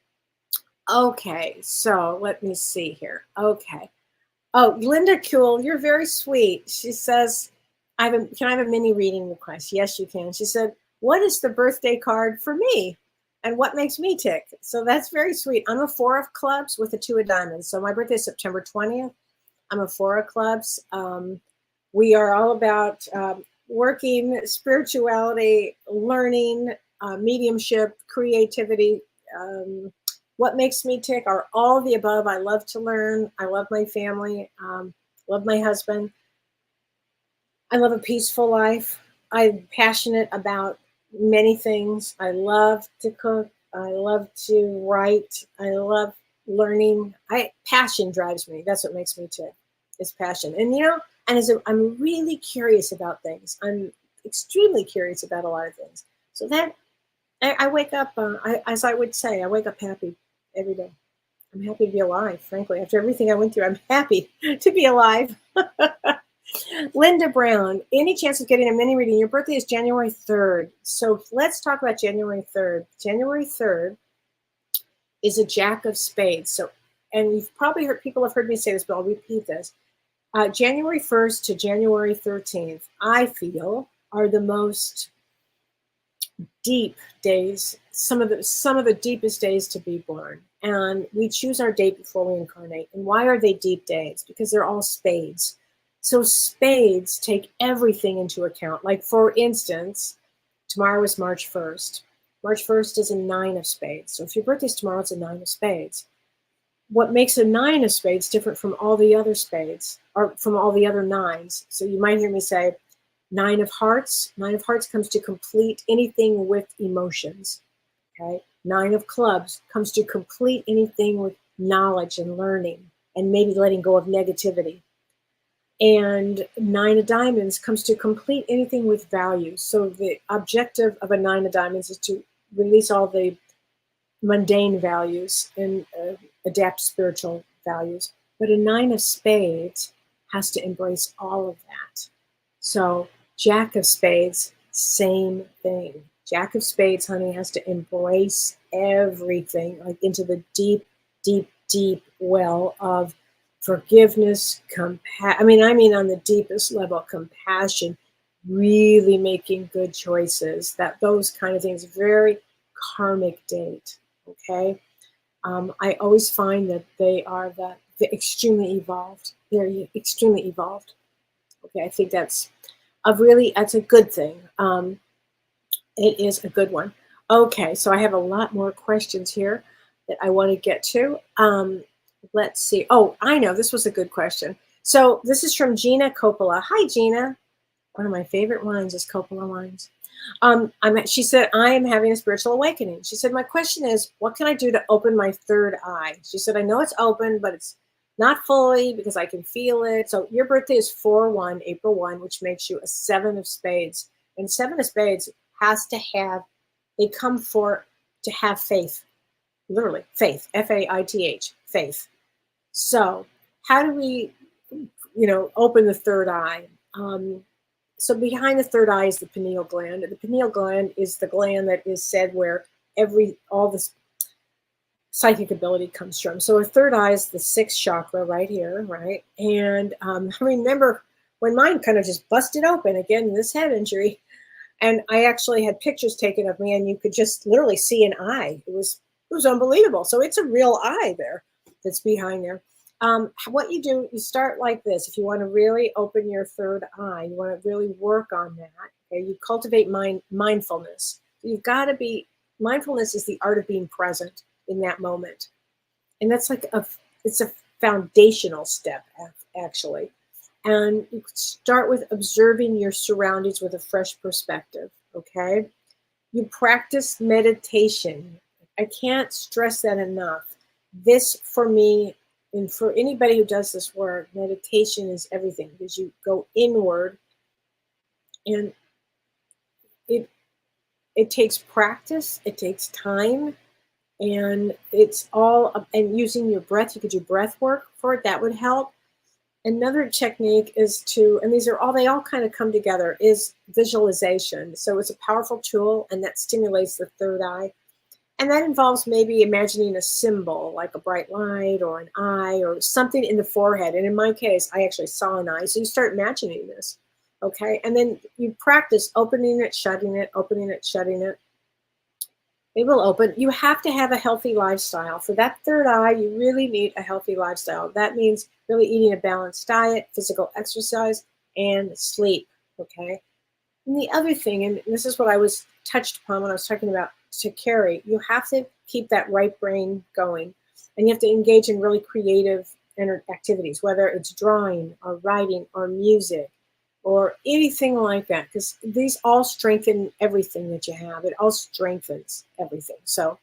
Okay, so let me see here. Okay. Oh, Linda Kuhl, you're very sweet. She says, can I have a mini reading request? Yes, you can. She said, what is the birthday card for me? And what makes me tick? So that's very sweet. I'm a 4 of clubs with a 2 of diamonds. So my birthday is September 20th. I'm a 4 of clubs. We are all about working, spirituality, learning, mediumship, creativity. What makes me tick are all the above. I love to learn. I love my family. Love my husband. I love a peaceful life. I'm passionate about many things. I love to cook. I love to write. I love learning. Passion drives me. That's what makes me tick. Is passion. And I'm really curious about things. I'm extremely curious about a lot of things. So that I wake up, as I would say, I wake up happy every day. I'm happy to be alive, frankly. After everything I went through, I'm happy to be alive. Linda Brown, any chance of getting a mini reading? Your birthday is January 3rd. So let's talk about January 3rd. January 3rd is a Jack of Spades. So, and you've probably heard, people have heard me say this, but I'll repeat this. January 1st to January 13th, I feel, are the most deep days, some of the deepest days to be born. And we choose our date before we incarnate. And why are they deep days? Because they're all spades. So spades take everything into account. Like, for instance, tomorrow is March 1st. March 1st is a 9 of spades. So if your birthday's tomorrow, it's a 9 of spades. What makes a 9 of spades different from all the other spades, or from all the other 9s? So you might hear me say 9 of hearts. 9 of hearts comes to complete anything with emotions. Okay. 9 of clubs comes to complete anything with knowledge and learning and maybe letting go of negativity. And 9 of diamonds comes to complete anything with values. So the objective of a 9 of diamonds is to release all the mundane values and adapt spiritual values. But a 9 of spades has to embrace all of that. So Jack of spades, same thing. Jack of spades, honey, has to embrace everything, like into the deep, deep, deep well of forgiveness, I mean on the deepest level, compassion, really making good choices, those kind of things, very karmic date, okay? I always find that they are the extremely evolved. They're extremely evolved. Okay, I think that's a good thing. It is a good one. Okay, so I have a lot more questions here that I want to get to. Let's see. Oh, I know, this was a good question. So this is from Gina Coppola. Hi, Gina. One of my favorite wines is Coppola wines. She said, I am having a spiritual awakening. She said, my question is, what can I do to open my third eye? She said, I know it's open, but it's not fully because I can feel it. So your birthday is 4/1, April 1, which makes you a 7 of spades. And 7 of spades has to have, they come for to have faith. Literally, faith, F-A-I-T-H, faith. So how do we, open the third eye? So behind the third eye is the pineal gland. The pineal gland is the gland that is said where all this psychic ability comes from. So a third eye is the 6th chakra right here, right? And I remember when mine kind of just busted open again, this head injury, and I actually had pictures taken of me, and you could just literally see an eye. It was unbelievable. So it's a real eye there that's behind there. What you do, you start like this. If you want to really open your third eye, you want to really work on that. Okay, you cultivate mindfulness. You've got to be, mindfulness is the art of being present in that moment. And that's it's a foundational step, actually. And you start with observing your surroundings with a fresh perspective, okay? You practice meditation. I can't stress that enough. This, for me, and for anybody who does this work, meditation is everything, because you go inward, and it takes practice, it takes time, and it's all, and using your breath. You could do breath work for it, that would help. Another technique is and they all kind of come together, is visualization. So it's a powerful tool, and that stimulates the third eye. And that involves maybe imagining a symbol, like a bright light or an eye or something in the forehead. And in my case, I actually saw an eye. So you start imagining this, okay? And then you practice opening it, shutting it, opening it, shutting it. It will open. You have to have a healthy lifestyle. For that third eye, you really need a healthy lifestyle. That means really eating a balanced diet, physical exercise, and sleep, okay? And the other thing, and this is what I was touched upon when I was talking about to carry, you have to keep that right brain going. And you have to engage in really creative activities, whether it's drawing or writing or music or anything like that, because these all strengthen everything that you have. It all strengthens everything. So,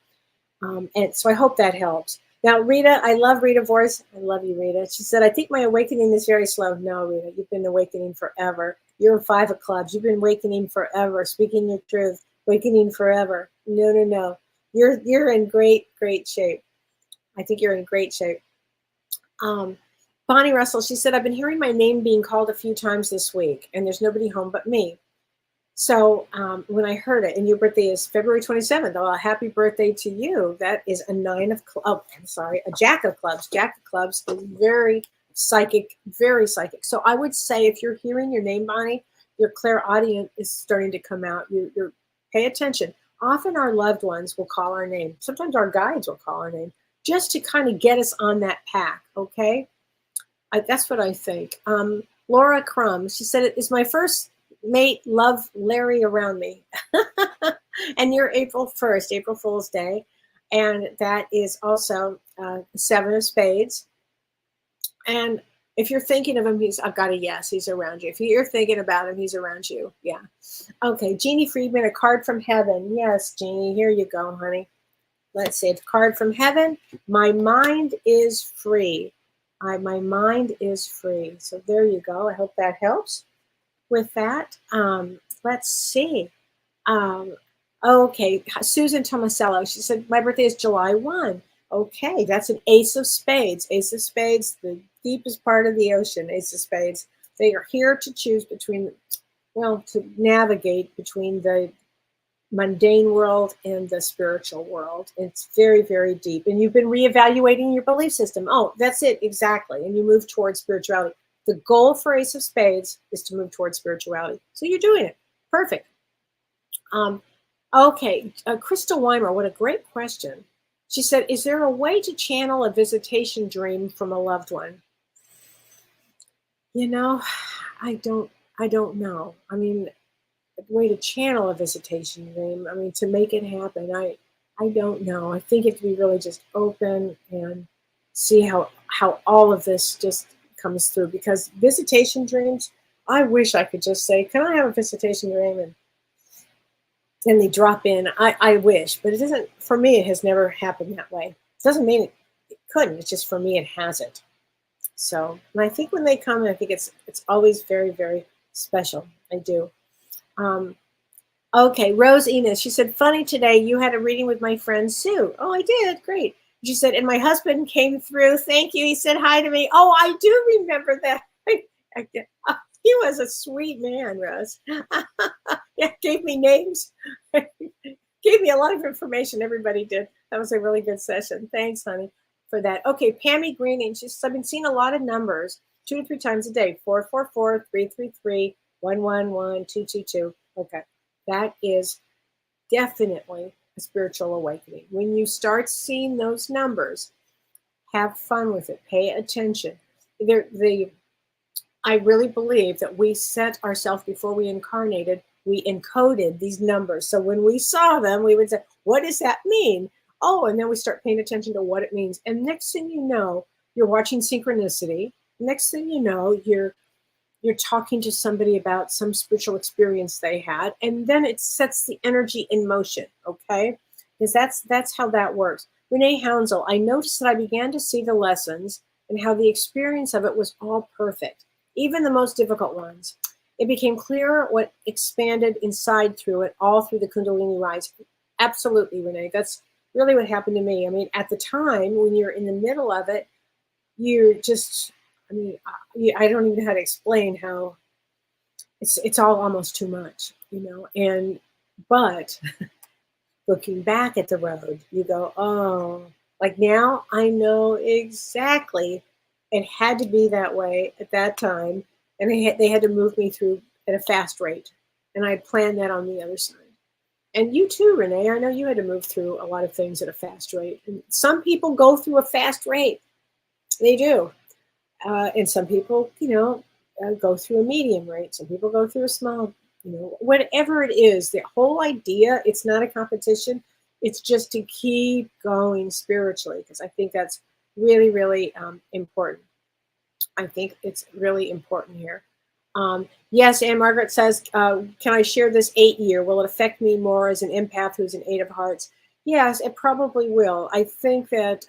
and so I hope that helps. Now, Rita, I love Rita voice. I love you, Rita. She said, I think my awakening is very slow. No, Rita, you've been awakening forever. You're a 5 of clubs. You've been awakening forever, speaking your truth, awakening forever. No. You're in great shape. I think you're in great shape. Bonnie Russell, she said, I've been hearing my name being called a few times this week, and there's nobody home but me. So when I heard it, and your birthday is February 27th, oh, happy birthday to you. That is a a jack of clubs. Jack of clubs is very psychic, very psychic. So I would say if you're hearing your name, Bonnie, your clairaudient is starting to come out. You're pay attention. Often our loved ones will call our name. Sometimes our guides will call our name just to kind of get us on that path. Okay, that's what I think. Laura Crum, she said, it is my first mate, love Larry around me. And you're April 1st, April Fool's Day. And that is also the Seven of Spades. And if you're thinking of him, I've got a yes, he's around you. If you're thinking about him, he's around you. Yeah. Okay, Jeannie Friedman, a card from heaven. Yes, Jeannie, here you go, honey. Let's see, a card from heaven. My mind is free. My mind is free. So there you go. I hope that helps with that. Let's see. Okay, Susan Tomasello, she said, my birthday is July 1. Okay, that's an ace of spades. Ace of spades, the deepest part of the ocean, ace of spades. They are here to choose between, to navigate between the mundane world and the spiritual world. It's very, very deep. And you've been reevaluating your belief system. Oh, that's it, exactly. And you move towards spirituality. The goal for Ace of Spades is to move towards spirituality. So you're doing it. Perfect. Okay, Crystal Weimer, what a great question. She said, is there a way to channel a visitation dream from a loved one? I don't know. I mean, a way to channel a visitation dream, to make it happen, I don't know. I think if we really just open and see how all of this just comes through, because visitation dreams, I wish I could just say, can I have a visitation dream? And they drop in. I wish, but it doesn't, for me, it has never happened that way. It doesn't mean it couldn't. It's just for me, it hasn't. So, and I think when they come, I think it's always very, very special. I do. Okay, Rose Enos, she said, funny today, you had a reading with my friend Sue. Oh, I did. Great. She said, and my husband came through. Thank you. He said hi to me. Oh, I do remember that. He was a sweet man, Rose. Yeah, gave me names. Gave me a lot of information. Everybody did. That was a really good session. Thanks, honey, for that. Okay, Pammy Greening. She says, I've been seeing a lot of numbers 2 to 3 times a day. 444, 333, 111, 222. Okay, that is definitely a spiritual awakening. When you start seeing those numbers, have fun with it. Pay attention. I really believe that we set ourselves before we incarnated. We encoded these numbers. So when we saw them, we would say, what does that mean? Oh, and then we start paying attention to what it means. And next thing you know, you're watching synchronicity. Next thing you know, you're talking to somebody about some spiritual experience they had, and then it sets the energy in motion, okay? Because that's how that works. Renee Hounsel, I noticed that I began to see the lessons and how the experience of it was all perfect, even the most difficult ones. It became clearer what expanded inside through it, all through the Kundalini rise. Absolutely, Renee. That's really what happened to me. At the time, when you're in the middle of it, you're just, I don't even know how to explain how it's all almost too much, but looking back at the road, you go, oh, like now I know exactly it had to be that way at that time. And they had to move me through at a fast rate. And I planned that on the other side. And you too, Renee, I know you had to move through a lot of things at a fast rate. And some people go through a fast rate. They do. And some people, go through a medium rate. Some people go through a small, whatever it is, the whole idea, it's not a competition. It's just to keep going spiritually, because I think that's really, really important. I think it's really important here. Yes, Anne Margaret says, can I share this 8 year? Will it affect me more as an empath who's an 8 of hearts? Yes, it probably will. I think that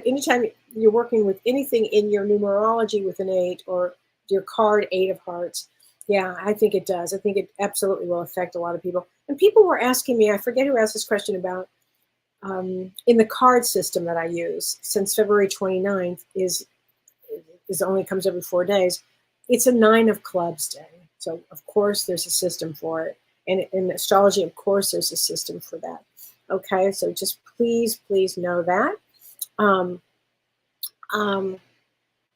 anytime you're working with anything in your numerology with an 8 or your card 8 of hearts, yeah, I think it does. I think it absolutely will affect a lot of people. And people were asking me, I forget who asked this question about, in the card system that I use, since February 29th is only comes every 4 days. It's a 9 of clubs day. So of course there's a system for it. And in astrology, of course, there's a system for that. Okay, so just please, please know that. Um, um,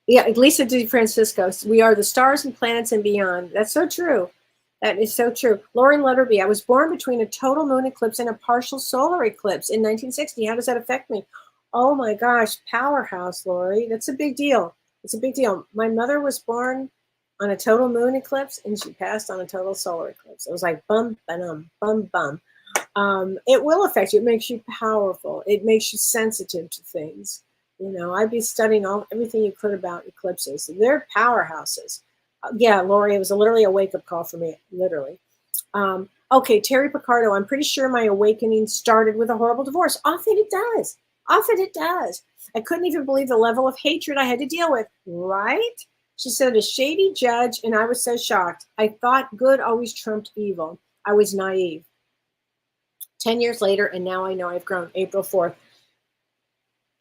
yeah, Lisa Di Francisco, we are the stars and planets and beyond. That's so true. That is so true. Lauren Letterby, I was born between a total moon eclipse and a partial solar eclipse in 1960. How does that affect me? Oh my gosh, powerhouse, Lori. That's a big deal. It's a big deal. My mother was born on a total moon eclipse and she passed on a total solar eclipse. It was like bum, bum, bum, bum. It will affect you. It makes you powerful. It makes you sensitive to things. You know, I'd be studying everything you could about eclipses. They're powerhouses. Yeah, Lori, it was literally a wake-up call for me, literally. Okay, Terry Picardo, I'm pretty sure my awakening started with a horrible divorce. Often it does. Often it does. I couldn't even believe the level of hatred I had to deal with. Right? She said, a shady judge, and I was so shocked. I thought good always trumped evil. I was naive. 10 years later, and now I know I've grown. April 4th.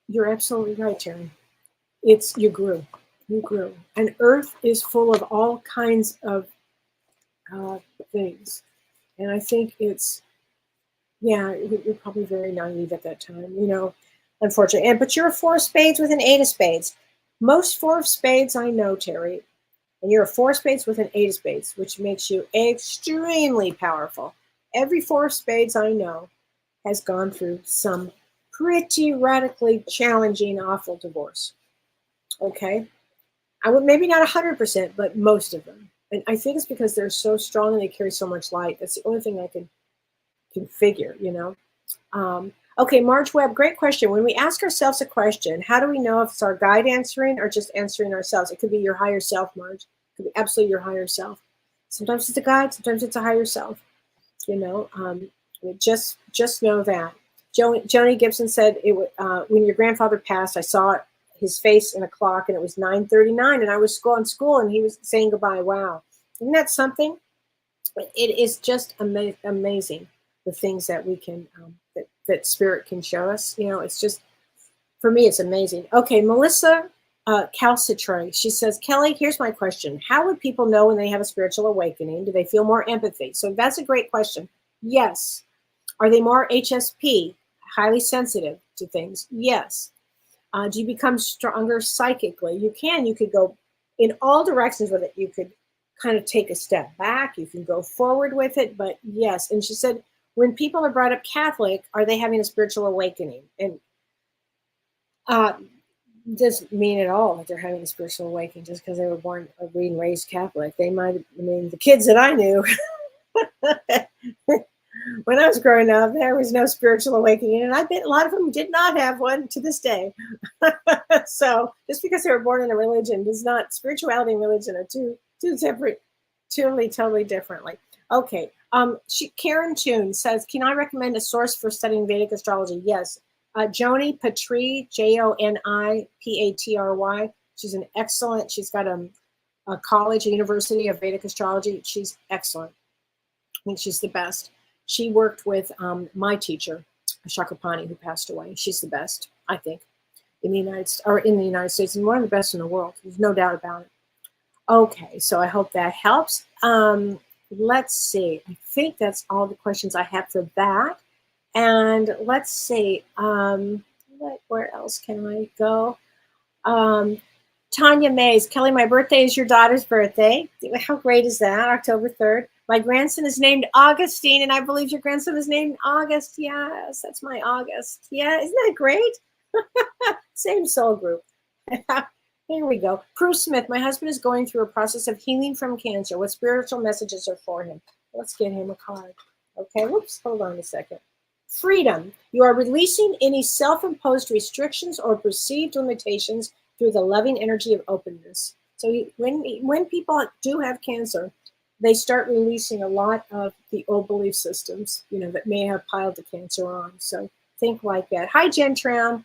You're absolutely right, Terry. You grew. You grew. And Earth is full of all kinds of things. And I think it's, yeah, you're probably very naive at that time, you know, unfortunately. But you're a 4 of spades with an 8 of spades. Most 4 of spades I know, Terry, and you're a 4 of spades with an 8 of spades, which makes you extremely powerful. Every 4 of spades I know has gone through some pretty radically challenging, awful divorce. Okay? I would maybe not 100%, but most of them. And I think it's because they're so strong and they carry so much light. That's the only thing I can figure, you know. Okay, Marge Webb, great question. When we ask ourselves a question, how do we know if it's our guide answering or just answering ourselves? It could be your higher self, Marge. It could be absolutely your higher self. Sometimes it's a guide, sometimes it's a higher self. You know, just know that. Joni Gibson said, when your grandfather passed, I saw his face in a clock and it was 9:39 and I was in school and he was saying goodbye. Wow. Isn't that something? It is just amazing, the things that we can, that spirit can show us. You know, it's just, for me, it's amazing. Okay, Melissa Calcitre, she says, Kelly, here's my question. How would people know when they have a spiritual awakening? Do they feel more empathy? So that's a great question. Yes. Are they more HSP, highly sensitive to things? Yes. Do you become stronger psychically? You could go in all directions with it. You could kind of take a step back. You can go forward with it, but yes. And she said, when people are brought up Catholic, are they having a spiritual awakening? And doesn't mean at all that they're having a spiritual awakening just because they were born or being raised Catholic. They might have, I mean, the kids that I knew, when I was growing up, there was no spiritual awakening. And I bet a lot of them did not have one to this day. So just because they were born in a religion does not, spirituality and religion are two separate, totally differently. Okay. Karen Toon says, can I recommend a source for studying Vedic astrology? Yes. Joni Patry, Joni Patry. She's an excellent, she's got a college, a university of Vedic astrology. She's excellent. I think she's the best. She worked with my teacher, Shakopani, who passed away. She's the best, I think, in the United States, and one of the best in the world. There's no doubt about it. Okay, so I hope that helps. Let's see. I think that's all the questions I have for that. And let's see. Where else can I go? Tanya Mays, Kelly, my birthday is your daughter's birthday. How great is that? October 3rd. My grandson is named Augustine, and I believe your grandson is named August. Yes, that's my August. Yeah, isn't that great? Same soul group. Here we go. Prue Smith, my husband is going through a process of healing from cancer. What spiritual messages are for him? Let's get him a card. Okay, whoops, hold on a second. Freedom. You are releasing any self-imposed restrictions or perceived limitations through the loving energy of openness. So when people do have cancer, they start releasing a lot of the old belief systems, you know, that may have piled the cancer on. So think like that. Hi, Jen Tram.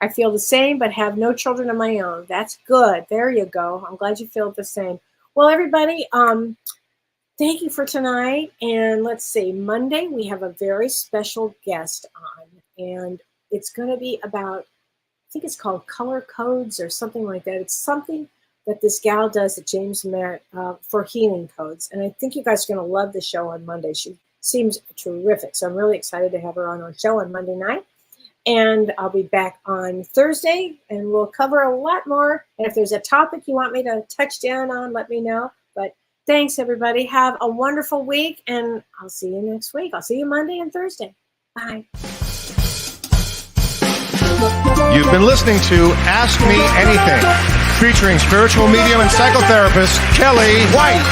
I feel the same, but have no children of my own. That's good. There you go. I'm glad you feel the same. Well, everybody, thank you for tonight. And let's see, Monday, we have a very special guest on, and it's going to be about, I think it's called color codes or something like that. It's something that this gal does at James Merritt for healing codes. And I think you guys are going to love the show on Monday. She seems terrific. So I'm really excited to have her on our show on Monday night. And I'll be back on Thursday, and we'll cover a lot more. And if there's a topic you want me to touch down on, let me know. But thanks, everybody. Have a wonderful week, and I'll see you next week. I'll see you Monday and Thursday. Bye. You've been listening to Ask Me Anything, featuring spiritual medium and psychotherapist Kellee White.